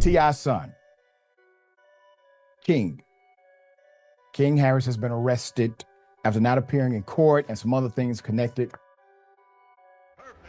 T.I.'s son, King Harris, has been arrested after not appearing in court and some other things connected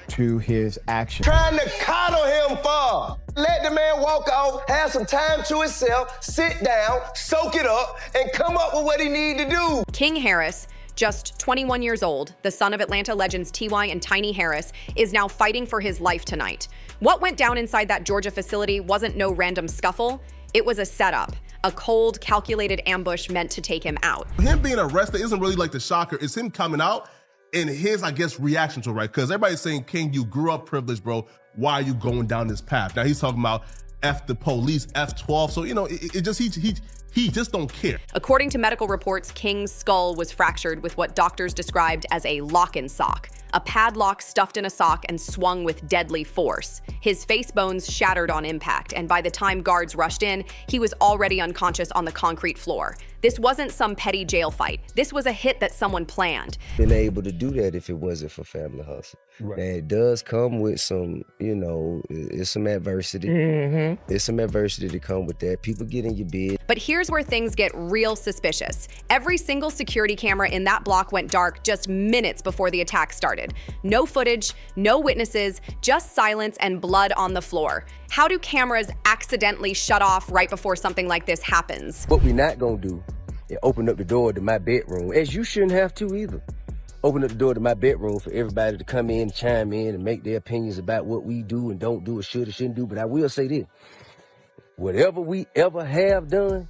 to his actions. Trying to coddle him for. Let the man walk off, have some time to himself, sit down, soak it up, and come up with what he need to do. King Harris, just 21 years old, the son of Atlanta legends T.Y. and Tiny Harris, is now fighting for his life tonight. What went down inside that Georgia facility wasn't no random scuffle. It was a setup, a cold, calculated ambush meant to take him out. Him being arrested isn't really like the shocker. It's him coming out and his, I guess, reaction to it, right? Because everybody's saying, King, you grew up privileged, bro. Why are you going down this path? Now he's talking about F the police, F12. So, you know, he just don't care. According to medical reports, King's skull was fractured with what doctors described as a lock-and-sock, a padlock stuffed in a sock and swung with deadly force. His face bones shattered on impact, and by the time guards rushed in, he was already unconscious on the concrete floor. This wasn't some petty jail fight. This was a hit that someone planned. Been able to do that if it wasn't for family hustle. Right. Now, it does come with some, you know, it's some adversity. It's some adversity to come with that. People get in your bed. But here's where things get real suspicious. Every single security camera in that block went dark just minutes before the attack started. No footage, no witnesses, just silence and blood on the floor. How do cameras accidentally shut off right before something like this happens? What we're not gonna do is open up the door to my bedroom, as you shouldn't have to either. Open up the door to my bedroom for everybody to come in, chime in, and make their opinions about what we do and don't do or should or shouldn't do. But I will say this, whatever we ever have done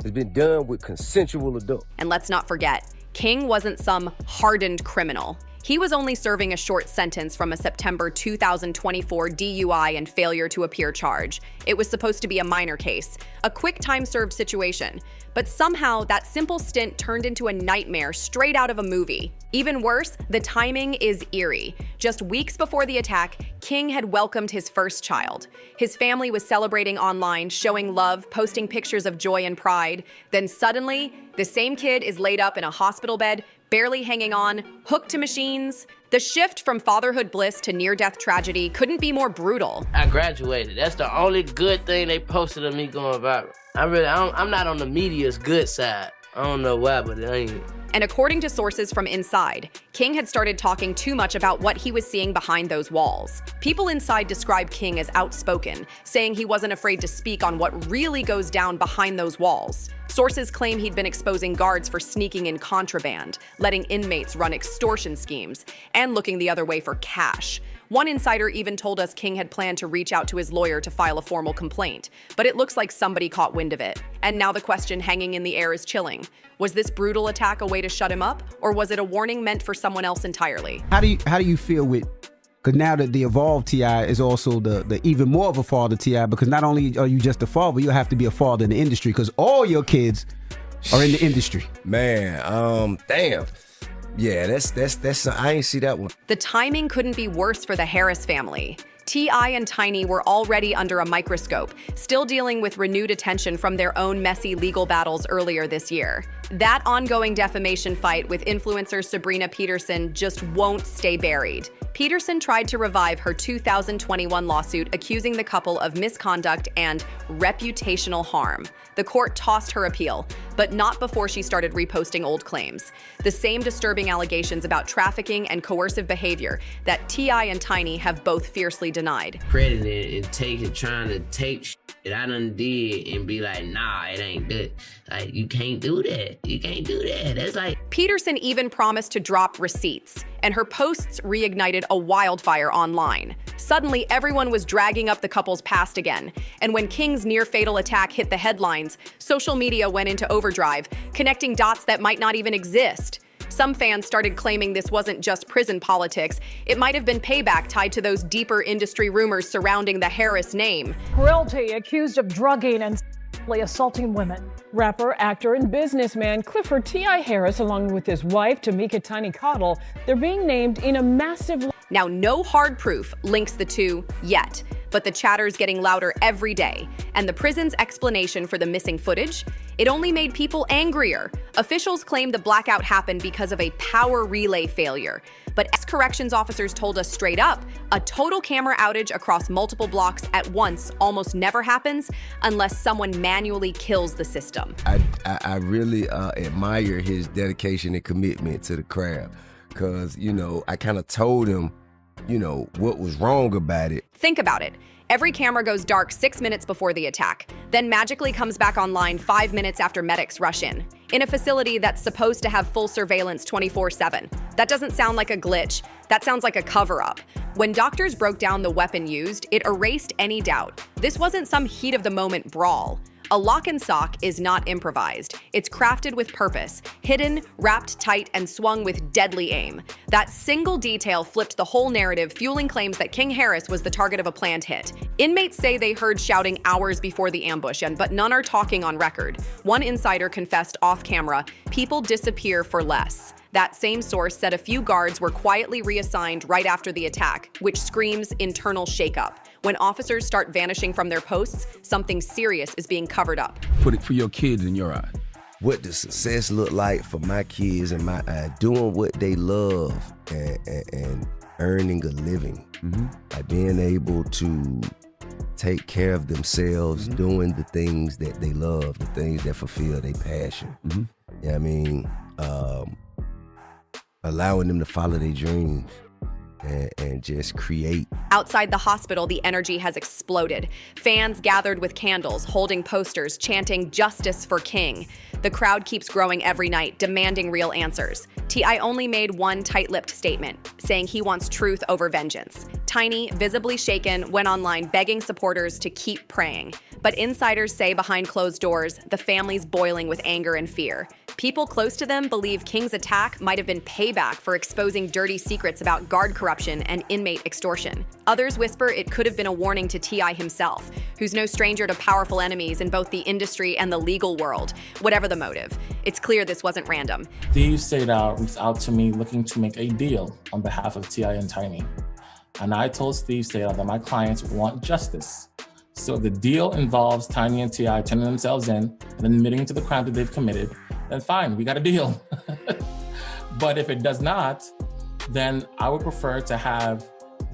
has been done with consensual adults. And let's not forget, King wasn't some hardened criminal. He was only serving a short sentence from a September 2024 DUI and failure to appear charge. It was supposed to be a minor case, a quick time served situation. But somehow that simple stint turned into a nightmare straight out of a movie. Even worse, the timing is eerie. Just weeks before the attack, King had welcomed his first child. His family was celebrating online, showing love, posting pictures of joy and pride. Then suddenly, the same kid is laid up in a hospital bed, barely hanging on, hooked to machines. The shift from fatherhood bliss to near-death tragedy couldn't be more brutal. I graduated. That's the only good thing they posted of me going viral. I'm not on the media's good side. I don't know why, but it ain't. And according to sources from inside, King had started talking too much about what he was seeing behind those walls. People inside described King as outspoken, saying he wasn't afraid to speak on what really goes down behind those walls. Sources claim he'd been exposing guards for sneaking in contraband, letting inmates run extortion schemes, and looking the other way for cash. One insider even told us King had planned to reach out to his lawyer to file a formal complaint, but it looks like somebody caught wind of it. And now the question hanging in the air is chilling. Was this brutal attack a way to shut him up, or was it a warning meant for someone else entirely? How do you feel with, because now that the evolved T.I. is also the even more of a father T.I., because not only are you just a father, you have to be a father in the industry, because all your kids are in the industry. Man, damn. Yeah, that's I ain't see that one. The timing couldn't be worse for the Harris family. T.I. and Tiny were already under a microscope, still dealing with renewed attention from their own messy legal battles earlier this year. That ongoing defamation fight with influencer Sabrina Peterson just won't stay buried. Peterson tried to revive her 2021 lawsuit accusing the couple of misconduct and reputational harm. The court tossed her appeal, but not before she started reposting old claims. The same disturbing allegations about trafficking and coercive behavior that T.I. and Tiny have both fiercely denied. Crediting and trying to tape that I done did and be like, nah, it ain't good. Like, you can't do that. You can't do that. That's like... Peterson even promised to drop receipts, and her posts reignited a wildfire online. Suddenly, everyone was dragging up the couple's past again, and when King's near-fatal attack hit the headlines, social media went into overdrive, connecting dots that might not even exist. Some fans started claiming this wasn't just prison politics. It might have been payback tied to those deeper industry rumors surrounding the Harris name. Royalty accused of drugging and sexually assaulting women. Rapper, actor, and businessman Clifford T.I. Harris, along with his wife, Tamika Tiny Cottle, they're being named in a massive... Now, no hard proof links the two yet, but the chatter's getting louder every day, and the prison's explanation for the missing footage, It only made people angrier. Officials claim the blackout happened because of a power relay failure. But as corrections officers told us straight up, a total camera outage across multiple blocks at once almost never happens unless someone manually kills the system. I really admire his dedication and commitment to the craft, because, I kind of told him, what was wrong about it. Think about it. Every camera goes dark 6 minutes before the attack, then magically comes back online 5 minutes after medics rush in a facility that's supposed to have full surveillance 24/7. That doesn't sound like a glitch. That sounds like a cover-up. When doctors broke down the weapon used, it erased any doubt. This wasn't some heat-of-the-moment brawl. A lock and sock is not improvised. It's crafted with purpose, hidden, wrapped tight, and swung with deadly aim. That single detail flipped the whole narrative, fueling claims that King Harris was the target of a planned hit. Inmates say they heard shouting hours before the ambush, but none are talking on record. One insider confessed off camera, "People disappear for less." That same source said a few guards were quietly reassigned right after the attack, which screams internal shakeup. When officers start vanishing from their posts, something serious is being covered up. Put it for your kids in your eye. What does success look like for my kids and my doing what they love and earning a living. Like being able to take care of themselves, doing the things that they love, the things that fulfill their passion. You know what I mean? Allowing them to follow their dreams and just create. Outside the hospital, the energy has exploded. Fans gathered with candles, holding posters, chanting "Justice for King." The crowd keeps growing every night, demanding real answers. T.I. only made one tight-lipped statement, saying he wants truth over vengeance. Tiny, visibly shaken, went online begging supporters to keep praying. But insiders say behind closed doors, the family's boiling with anger and fear. People close to them believe King's attack might have been payback for exposing dirty secrets about guard corruption and inmate extortion. Others whisper it could have been a warning to T.I. himself, who's no stranger to powerful enemies in both the industry and the legal world. Whatever the motive, it's clear this wasn't random. Steve Sadar reached out to me looking to make a deal on behalf of T.I. and Tiny. And I told Steve Sadar that my clients want justice. So if the deal involves Tiny and T.I. turning themselves in and admitting to the crime that they've committed, then fine, we got a deal. But if it does not, then I would prefer to have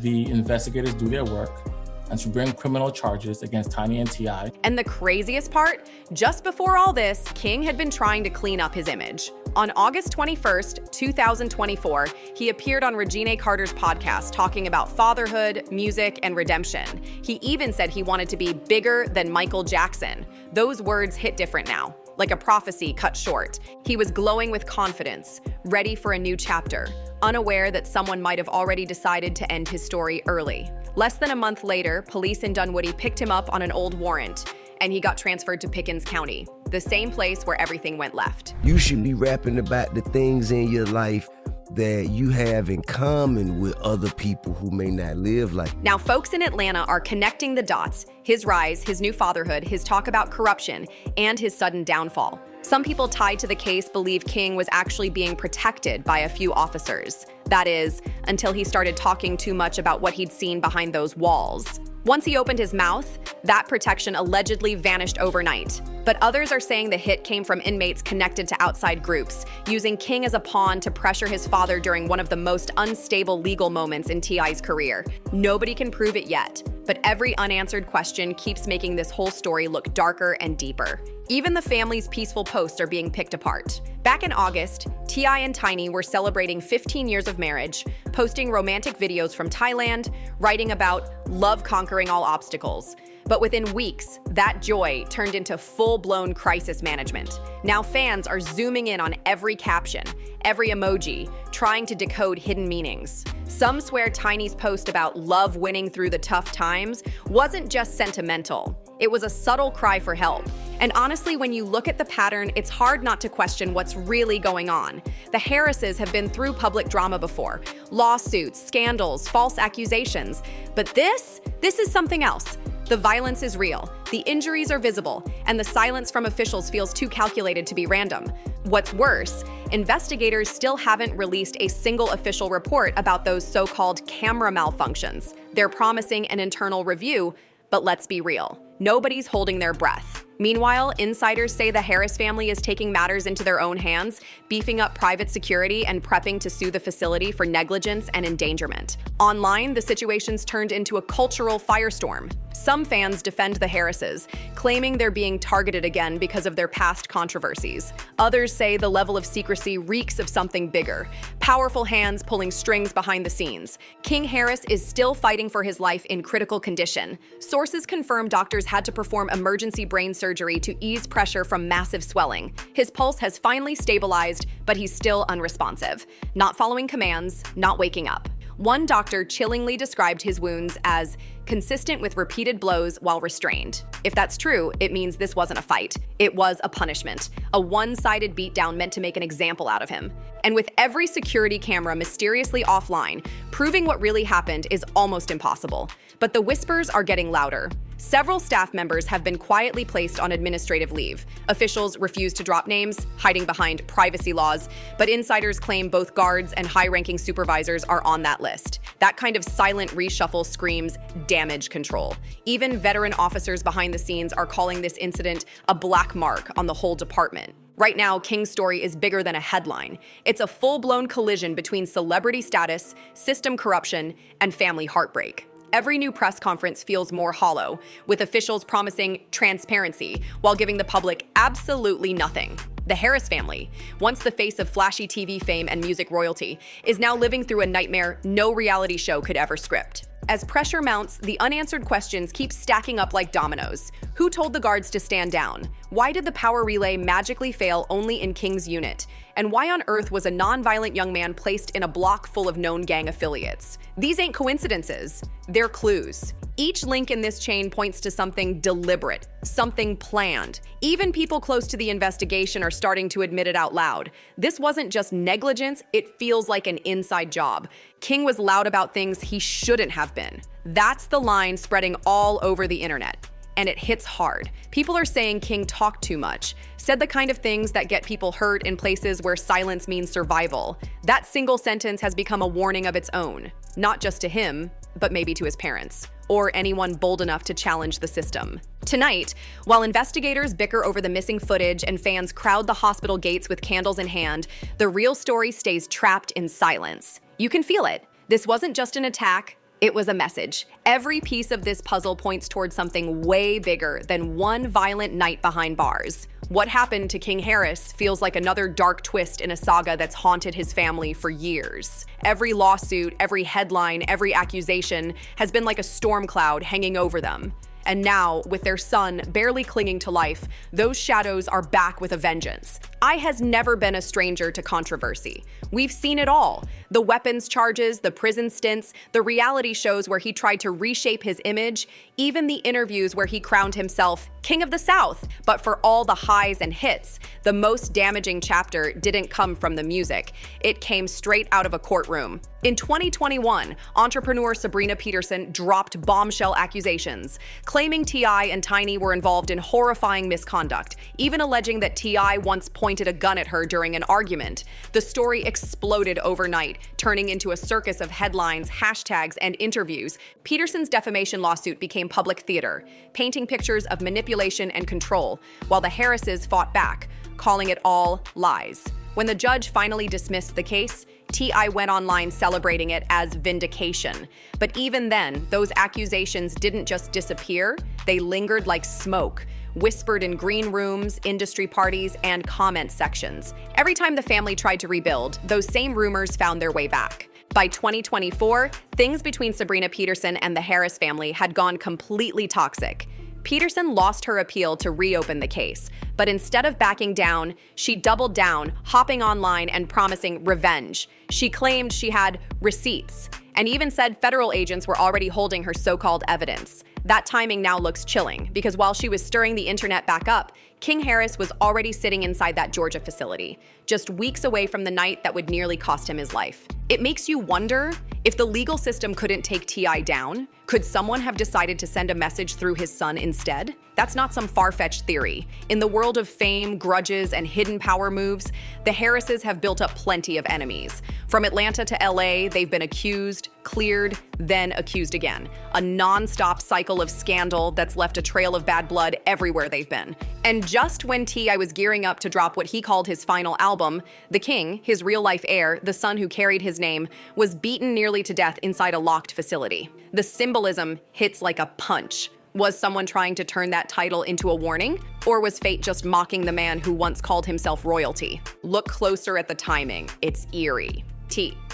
the investigators do their work and to bring criminal charges against Tiny and T.I. And the craziest part, just before all this, King had been trying to clean up his image. On August 21st, 2024, he appeared on Regina Carter's podcast talking about fatherhood, music, and redemption. He even said he wanted to be bigger than Michael Jackson. Those words hit different now, like a prophecy cut short. He was glowing with confidence, ready for a new chapter, unaware that someone might have already decided to end his story early. Less than a month later, police in Dunwoody picked him up on an old warrant, and he got transferred to Pickens County, the same place where everything went left. You should be rapping about the things in your life that you have in common with other people who may not live like you. Now, folks in Atlanta are connecting the dots: his rise, his new fatherhood, his talk about corruption, and his sudden downfall. Some people tied to the case believe King was actually being protected by a few officers. That is, until he started talking too much about what he'd seen behind those walls. Once he opened his mouth, that protection allegedly vanished overnight. But others are saying the hit came from inmates connected to outside groups, using King as a pawn to pressure his father during one of the most unstable legal moments in T.I.'s career. Nobody can prove it yet, but every unanswered question keeps making this whole story look darker and deeper. Even the family's peaceful posts are being picked apart. Back in August, T.I. and Tiny were celebrating 15 years of marriage, posting romantic videos from Thailand, writing about love conquering all obstacles. But within weeks, that joy turned into full-blown crisis management. Now fans are zooming in on every caption, every emoji, trying to decode hidden meanings. Some swear Tiny's post about love winning through the tough times wasn't just sentimental. It was a subtle cry for help. And honestly, when you look at the pattern, it's hard not to question what's really going on. The Harrises have been through public drama before. Lawsuits, scandals, false accusations. But this is something else. The violence is real, the injuries are visible, and the silence from officials feels too calculated to be random. What's worse, investigators still haven't released a single official report about those so-called camera malfunctions. They're promising an internal review, but let's be real, nobody's holding their breath. Meanwhile, insiders say the Harris family is taking matters into their own hands, beefing up private security and prepping to sue the facility for negligence and endangerment. Online, the situation's turned into a cultural firestorm. Some fans defend the Harrises, claiming they're being targeted again because of their past controversies. Others say the level of secrecy reeks of something bigger, powerful hands pulling strings behind the scenes. King Harris is still fighting for his life in critical condition. Sources confirm doctors had to perform emergency brain surgery to ease pressure from massive swelling. His pulse has finally stabilized, but he's still unresponsive. Not following commands, not waking up. One doctor chillingly described his wounds as consistent with repeated blows while restrained. If that's true, it means this wasn't a fight. It was a punishment, a one-sided beatdown meant to make an example out of him. And with every security camera mysteriously offline, proving what really happened is almost impossible. But the whispers are getting louder. Several staff members have been quietly placed on administrative leave. Officials refuse to drop names, hiding behind privacy laws, but insiders claim both guards and high-ranking supervisors are on that list. That kind of silent reshuffle screams damage control. Even veteran officers behind the scenes are calling this incident a black mark on the whole department. Right now, King's story is bigger than a headline. It's a full-blown collision between celebrity status, system corruption, and family heartbreak. Every new press conference feels more hollow, with officials promising transparency while giving the public absolutely nothing. The Harris family, once the face of flashy TV fame and music royalty, is now living through a nightmare no reality show could ever script. As pressure mounts, the unanswered questions keep stacking up like dominoes. Who told the guards to stand down? Why did the power relay magically fail only in King's unit? And why on earth was a non-violent young man placed in a block full of known gang affiliates? These ain't coincidences, they're clues. Each link in this chain points to something deliberate, something planned. Even people close to the investigation are starting to admit it out loud. This wasn't just negligence, it feels like an inside job. King was loud about things he shouldn't have been. That's the line spreading all over the internet. And it hits hard. People are saying King talked too much, said the kind of things that get people hurt in places where silence means survival. That single sentence has become a warning of its own, not just to him, but maybe to his parents, or anyone bold enough to challenge the system. Tonight, while investigators bicker over the missing footage and fans crowd the hospital gates with candles in hand, the real story stays trapped in silence. You can feel it. This wasn't just an attack. It was a message. Every piece of this puzzle points towards something way bigger than one violent night behind bars. What happened to King Harris feels like another dark twist in a saga that's haunted his family for years. Every lawsuit, every headline, every accusation has been like a storm cloud hanging over them. And now, with their son barely clinging to life, those shadows are back with a vengeance. I has never been a stranger to controversy. We've seen it all. The weapons charges, the prison stints, the reality shows where he tried to reshape his image, even the interviews where he crowned himself King of the South. But for all the highs and hits, the most damaging chapter didn't come from the music. It came straight out of a courtroom. In 2021, entrepreneur Sabrina Peterson dropped bombshell accusations, claiming T.I. and Tiny were involved in horrifying misconduct, even alleging that T.I. once pointed a gun at her during an argument. The story exploded overnight, turning into a circus of headlines, hashtags, and interviews. Peterson's defamation lawsuit became public theater, painting pictures of manipulation and control, while the Harrises fought back, calling it all lies. When the judge finally dismissed the case, T.I. went online celebrating it as vindication. But even then, those accusations didn't just disappear, they lingered like smoke, whispered in green rooms, industry parties, and comment sections. Every time the family tried to rebuild, those same rumors found their way back. By 2024, things between Sabrina Peterson and the Harris family had gone completely toxic. Peterson lost her appeal to reopen the case, but instead of backing down, she doubled down, hopping online and promising revenge. She claimed she had receipts, and even said federal agents were already holding her so-called evidence. That timing now looks chilling, because while she was stirring the internet back up, King Harris was already sitting inside that Georgia facility, just weeks away from the night that would nearly cost him his life. It makes you wonder, if the legal system couldn't take T.I. down, could someone have decided to send a message through his son instead? That's not some far-fetched theory. In the world of fame, grudges, and hidden power moves, the Harrises have built up plenty of enemies. From Atlanta to LA, they've been accused, cleared, then accused again. A non-stop cycle cycle of scandal that's left a trail of bad blood everywhere they've been. And just when T.I. was gearing up to drop what he called his final album, the king, his real-life heir, the son who carried his name, was beaten nearly to death inside a locked facility. The symbolism hits like a punch. Was someone trying to turn that title into a warning? Or was fate just mocking the man who once called himself royalty? Look closer at the timing. It's eerie.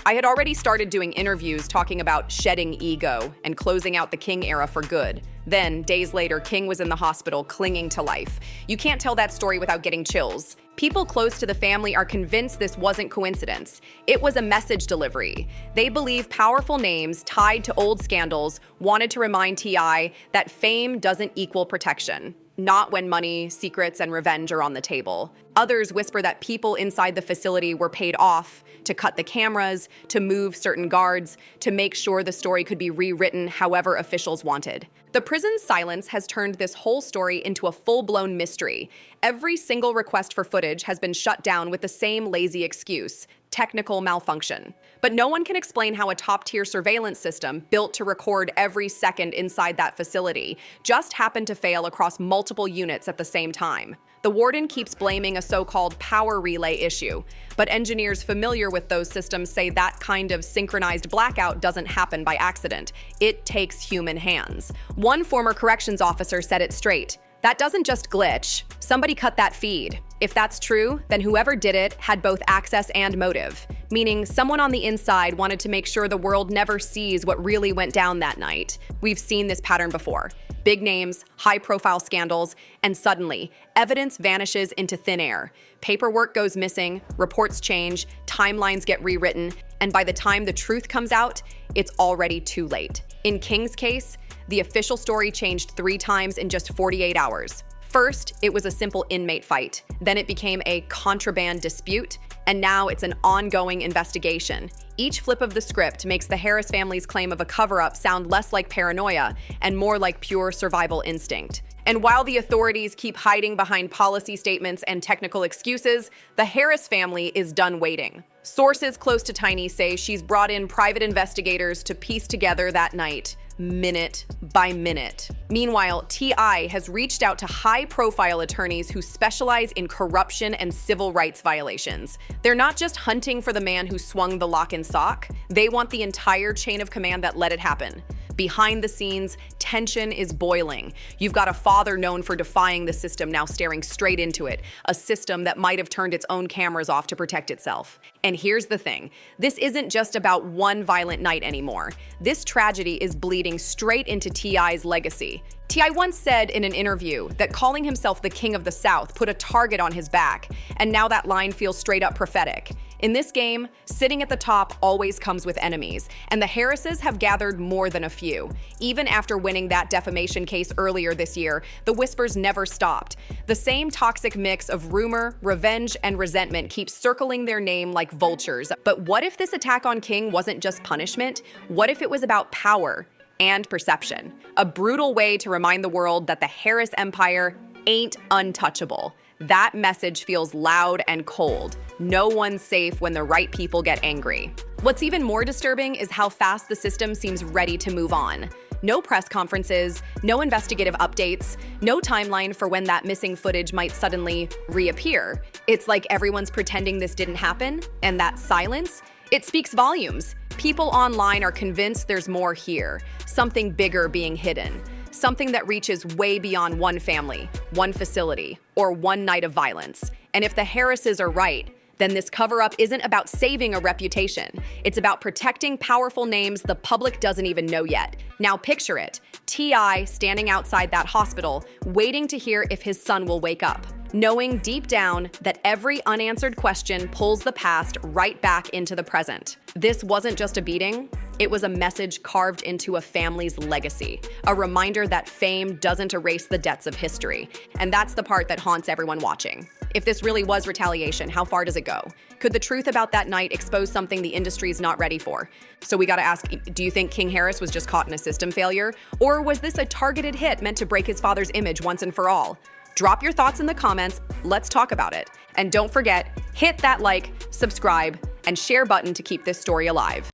I had already started doing interviews talking about shedding ego and closing out the King era for good. Then, days later, King was in the hospital clinging to life. You can't tell that story without getting chills. People close to the family are convinced this wasn't coincidence. It was a message delivery. They believe powerful names tied to old scandals wanted to remind T.I. that fame doesn't equal protection. Not when money, secrets, and revenge are on the table. Others whisper that people inside the facility were paid off to cut the cameras, to move certain guards, to make sure the story could be rewritten however officials wanted. The prison's silence has turned this whole story into a full-blown mystery. Every single request for footage has been shut down with the same lazy excuse: technical malfunction. But no one can explain how a top-tier surveillance system built to record every second inside that facility just happened to fail across multiple units at the same time. The warden keeps blaming a so-called power relay issue, but engineers familiar with those systems say that kind of synchronized blackout doesn't happen by accident. It takes human hands. One former corrections officer said it straight: that doesn't just glitch. Somebody cut that feed. If that's true, then whoever did it had both access and motive, meaning someone on the inside wanted to make sure the world never sees what really went down that night. We've seen this pattern before. Big names, high-profile scandals, and suddenly, evidence vanishes into thin air. Paperwork goes missing, reports change, timelines get rewritten, and by the time the truth comes out, it's already too late. In King's case, the official story changed 3 times in just 48 hours. First, it was a simple inmate fight. Then it became a contraband dispute, and now it's an ongoing investigation. Each flip of the script makes the Harris family's claim of a cover-up sound less like paranoia and more like pure survival instinct. And while the authorities keep hiding behind policy statements and technical excuses, the Harris family is done waiting. Sources close to Tiny say she's brought in private investigators to piece together that night, minute by minute. Meanwhile, T.I. has reached out to high-profile attorneys who specialize in corruption and civil rights violations. They're not just hunting for the man who swung the lock and sock. They want the entire chain of command that let it happen. Behind the scenes, tension is boiling. You've got a father known for defying the system now staring straight into it, a system that might have turned its own cameras off to protect itself. And here's the thing, this isn't just about one violent night anymore. This tragedy is bleeding straight into T.I.'s legacy. T.I. once said in an interview that calling himself the King of the South put a target on his back, and now that line feels straight up prophetic. In this game, sitting at the top always comes with enemies, and the Harrises have gathered more than a few. Even after winning that defamation case earlier this year, the whispers never stopped. The same toxic mix of rumor, revenge, and resentment keeps circling their name like vultures. But what if this attack on King wasn't just punishment? What if it was about power and perception? A brutal way to remind the world that the Harris Empire ain't untouchable. That message feels loud and cold. No one's safe when the right people get angry. What's even more disturbing is how fast the system seems ready to move on. No press conferences, no investigative updates, no timeline for when that missing footage might suddenly reappear. It's like everyone's pretending this didn't happen, and that silence, it speaks volumes. People online are convinced there's more here, something bigger being hidden. Something that reaches way beyond one family, one facility, or one night of violence. And if the Harrises are right, then this cover-up isn't about saving a reputation. It's about protecting powerful names the public doesn't even know yet. Now picture it, T.I. standing outside that hospital, waiting to hear if his son will wake up, knowing deep down that every unanswered question pulls the past right back into the present. This wasn't just a beating, it was a message carved into a family's legacy, a reminder that fame doesn't erase the debts of history. And that's the part that haunts everyone watching. If this really was retaliation, how far does it go? Could the truth about that night expose something the industry's not ready for? So we gotta ask, do you think King Harris was just caught in a system failure? Or was this a targeted hit meant to break his father's image once and for all? Drop your thoughts in the comments, let's talk about it. And don't forget, hit that like, subscribe, and share button to keep this story alive.